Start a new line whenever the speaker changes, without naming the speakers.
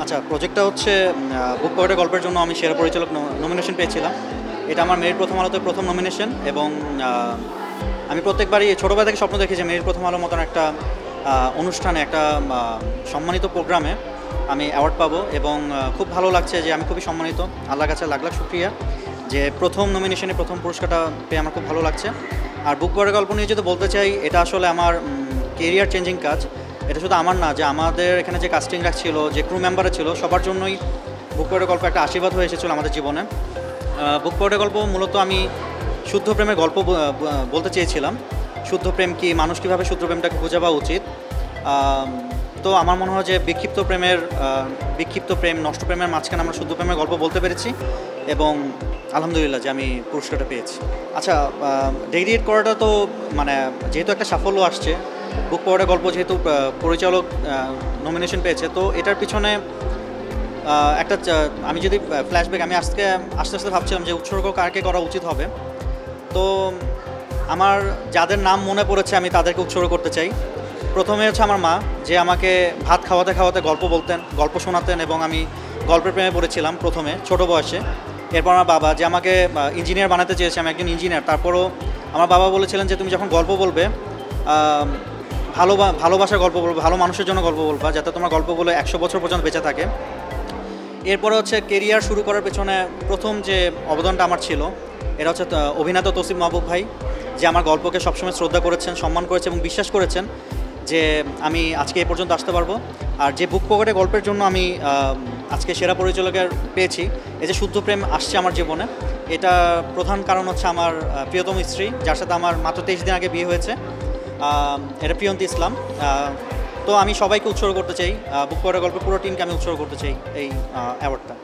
আচ্ছা, প্রজেক্টটা হচ্ছে বুক পকেটের গল্পের জন্য আমি সেরা পরিচালক নমিনেশন পেয়েছিলাম। এটা আমার মেরিট প্রথম আলোতে প্রথম নমিনেশন এবং আমি প্রত্যেকবারই ছোটোবেলা থেকে স্বপ্ন দেখি যে মেরিট প্রথম আলোর মতন একটা অনুষ্ঠানে, একটা সম্মানিত প্রোগ্রামে আমি অ্যাওয়ার্ড পাবো এবং খুব ভালো লাগছে যে আমি খুবই সম্মানিত। আল্লাহর কাছে লাখ লাখ শুকরিয়া যে প্রথম নমিনেশনে প্রথম পুরস্কারটা পেয়ে আমার খুব ভালো লাগছে। আর বুক পকেটের গল্প নিয়ে যদি বলতে চাই, এটা আসলে আমার কেরিয়ার চেঞ্জিং কাজ। এটা শুধু আমার না, যে আমাদের এখানে যে কাস্টিংরা ছিল, যে ক্রু মেম্বাররা ছিল, সবার জন্যই বুক পকেটের গল্প একটা আশীর্বাদ হয়ে এসেছিলো আমাদের জীবনে। বুক পকেটের গল্প মূলত আমি শুদ্ধ প্রেমের গল্প বলতে চেয়েছিলাম। শুদ্ধ প্রেম কি, মানুষ কীভাবে শুদ্ধ প্রেমটাকে খুঁজে পাওয়া উচিত। তো আমার মনে হয় যে বিক্ষিপ্ত প্রেম, নষ্ট প্রেমের মাঝখানে আমরা শুদ্ধ প্রেমের গল্প বলতে পেরেছি এবং আলহামদুলিল্লাহ যে আমি পুরস্কারটা পেয়েছি। আচ্ছা, ডেডিকেট করাটা তো মানে যেহেতু একটা সাফল্য আসছে, বুক পকেটের গল্প যেহেতু পরিচালক নমিনেশন পেয়েছে, তো এটার পিছনে একটা আমি যদি ফ্ল্যাশব্যাক, আমি আজকে আস্তে আস্তে ভাবছিলাম যে উৎসর্গ কাকে করা উচিত হবে। তো আমার যাদের নাম মনে পড়েছে আমি তাদেরকে উৎসর্গ করতে চাই। প্রথমে হচ্ছে আমার মা, যে আমাকে ভাত খাওয়াতে খাওয়াতে গল্প বলতেন, গল্প শোনাতেন এবং আমি গল্পের প্রেমে পড়েছিলাম প্রথমে ছোটো বয়সে। এরপর আমার বাবা, যে আমাকে ইঞ্জিনিয়ার বানাতে চেয়েছে, আমি একজন ইঞ্জিনিয়ার। তারপরও আমার বাবা বলেছিলেন যে তুমি যখন গল্প বলবে, ভালোবাসার গল্প বলবে, ভালো মানুষের জন্য গল্প বলবা, যাতে তোমার গল্পগুলো 100 বছর পর্যন্ত বেঁচে থাকে। এরপরে হচ্ছে কেরিয়ার শুরু করার পেছনে প্রথম যে অবদানটা আমার ছিল, এটা হচ্ছে অভিনেতা তৌসিফ মাহবুব ভাই, যে আমার গল্পকে সবসময় শ্রদ্ধা করেছেন, সম্মান করেছেন এবং বিশ্বাস করেছেন যে আমি আজকে এই পর্যন্ত আসতে পারবো। আর যে বুক পকেটের গল্পের জন্য আমি আজকে সেরা পরিচালকের পেয়েছি, এই যে শুদ্ধ প্রেম আসছে আমার জীবনে, এটা প্রধান কারণ হচ্ছে আমার প্রিয়তম স্ত্রী, যার সাথে আমার মাত্র 23 দিন আগে বিয়ে হয়েছে। এটা প্রিয়ন্তী ইসলাম। তো আমি সবাইকে উৎসর্গ করতে চাই, বুক পকেটের গল্পের পুরো টিমকে আমি উৎসর্গ করতে চাই এই অ্যাওয়ার্ডটা।